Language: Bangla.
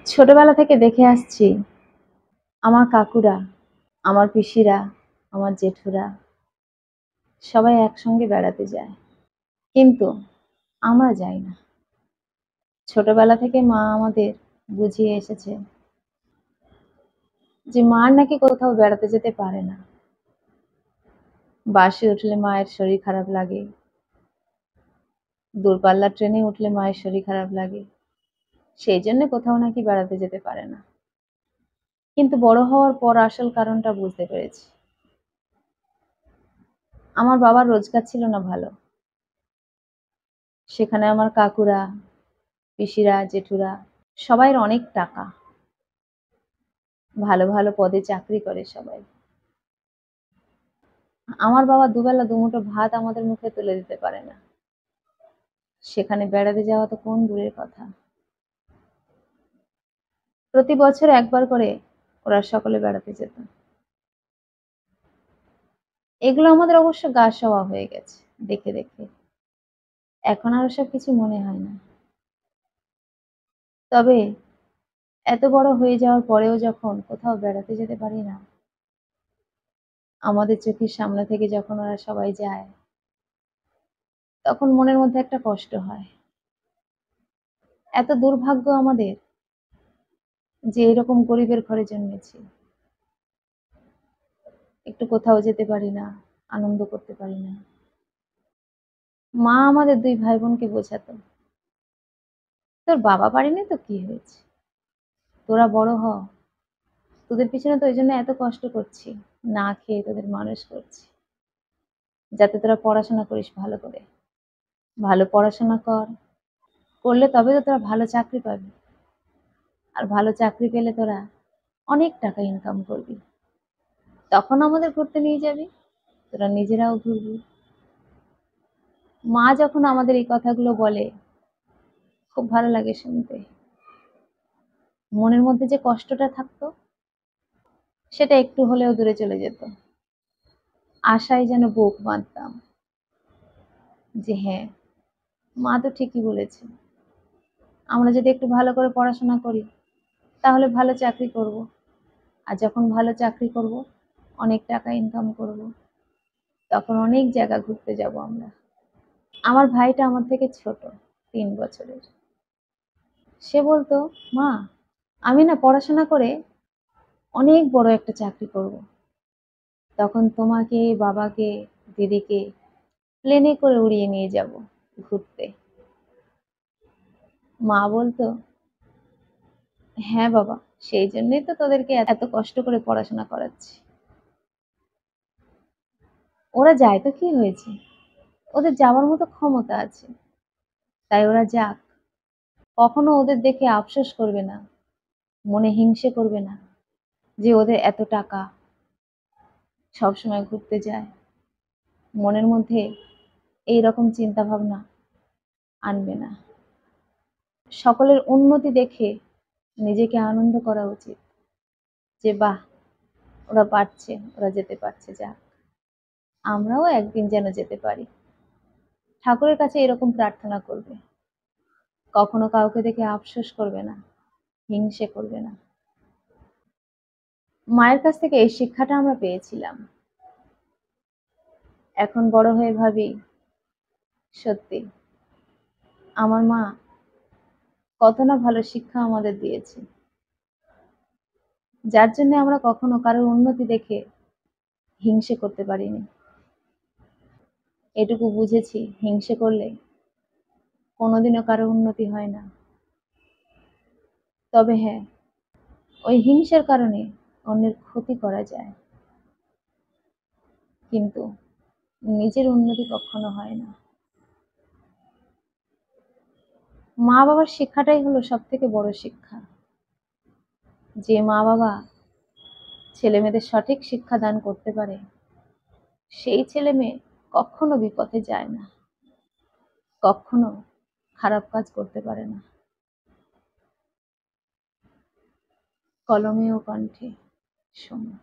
ছোটবেলা থেকে দেখে আসছি আমার কাকুরা, আমার পিসিরা, আমার জেঠুরা সবাই একসঙ্গে বেড়াতে যায়। কিন্তু আমরা যাই না। ছোটবেলা থেকে মা আমাদের বুঝিয়ে এসেছে যে মার নাকি কোথাও বেড়াতে যেতে পারে না। বাসে উঠলে মায়ের শরীর খারাপ লাগে, দূরপাল্লার ট্রেনে উঠলে মায়ের শরীর খারাপ লাগে। সেই জন্য কোথাও নাকি বেড়াতে যেতে পারে না। কিন্তু বড় হওয়ার পর আসল কারণটা বুঝতে পেরেছি। আমার বাবার রোজগার ছিল না ভালো। সেখানে আমার কাকুরা, পিসিরা, জেঠুরা সবাইয়ের অনেক টাকা, ভালো ভালো পদে চাকরি করে সবাই। আমার বাবা দুবেলা দুমুঠো ভাত আমাদের মুখে তুলে দিতে পারে না। সেখানে বেড়াতে যাওয়া তো কোন দূরের কথা। প্রতি বছর একবার করে ওরা সকলে বেড়াতে যেত। এগুলো আমাদের অবশ্য গা সওয়া হয়ে গেছে দেখে দেখে। এখন আর ওসব কিছু মনে হয় না। তবে এত বড় হয়ে যাওয়ার পরেও যখন কোথাও বেড়াতে যেতে পারি না, আমাদের চোখের সামনে থেকে যখন ওরা সবাই যায়, তখন মনের মধ্যে একটা কষ্ট হয়। এত দুর্ভাগ্য আমাদের যে এরকম গরিবের ঘরে জন্মেছি। একটু কোথাও যেতে পারি না, আনন্দ করতে পারি না। মা আমাদের দুই ভাই বোনকে বোঝাতো, তোর বাবা পারেনি তো কি হয়েছে, তোরা বড় হ, তোদের পিছনে তো ওই জন্য এত কষ্ট করছি, না খেয়ে তোদের মানুষ করছি, যাতে তোরা পড়াশোনা করিস ভালো করে। ভালো পড়াশোনা কর, করলে তবে তো তোরা ভালো চাকরি পাবি, আর ভালো চাকরি পেলে তোরা অনেক টাকা ইনকাম করবি, তখন আমাদের ঘুরতে নিয়ে যাবি, তোরা নিজেরাও ঘুরবি। মা যখন আমাদের এই কথাগুলো বলে, খুব ভালো লাগে শুনতে। মনের মধ্যে যে কষ্টটা থাকতো, সেটা একটু হলেও দূরে চলে যেত। আশায় যেন বুক বাঁধতাম যে হ্যাঁ, মা তো ঠিকই বলেছে, আমরা যদি একটু ভালো করে পড়াশোনা করি তাহলে ভালো চাকরি করব, আর যখন ভালো চাকরি করব, অনেক টাকা ইনকাম করব, তখন অনেক জায়গা ঘুরতে যাব আমরা। আমার ভাইটা আমার থেকে ছোট, 3 বছরের। সে বলতো, মা আমি না পড়াশোনা করে অনেক বড় একটা চাকরি করব, তখন তোমাকে, বাবাকে, দিদিকে প্লেনে করে উড়িয়ে নিয়ে যাব ঘুরতে। মা বলতো, হ্যাঁ বাবা, সেই জন্যই তো তোদেরকে এত কষ্ট করে পড়াশোনা করাচ্ছি। ওরা যায় তো কি হয়েছে, ওদের যাওয়ার মতো ক্ষমতা আছে, তাই ওরা যাক। কখনো ওদের দেখে আফসোস করবে না, মনে হিংসে করবে না যে ওদের এত টাকা, সবসময় ঘুরতে যায়। মনের মধ্যে এই রকম চিন্তা ভাবনা আনবে না। সকলের উন্নতি দেখে নিজেকে আনন্দ করা উচিত, যে বাহ, ওরা পারছে, ওরা যেতে পারছে, যাক আমরাও একদিন যেন যেতে পারি। ঠাকুরের কাছে এরকম প্রার্থনা করবে, কখনো কাউকে দেখে আফসোস করবে না, হিংসে করবে না। মায়ের কাছ থেকে এই শিক্ষাটা আমরা পেয়েছিলাম। এখন বড় হয়ে ভাবি, সত্যি আমার মা কত না ভালো শিক্ষা আমাদের দিয়েছে, যার জন্য আমরা কখনো কারোর উন্নতি দেখে হিংসে করতে পারিনি। এটুকু বুঝেছি, হিংসে করলে কোনোদিনও কারো উন্নতি হয় না। তবে হ্যাঁ, ওই হিংসার কারণে অন্যের ক্ষতি করা যায়, কিন্তু নিজের উন্নতি কখনো হয় না। মা বাবার শিক্ষাটাই হলো সব থেকে বড় শিক্ষা। যে মা বাবা ছেলে মেয়েদের সঠিক শিক্ষা দান করতে পারে, সেই ছেলে মেয়ে কখনো বিপথে যায় না, কখনো খারাপ কাজ করতে পারে না। কলমে ও কণ্ঠে, শোনো।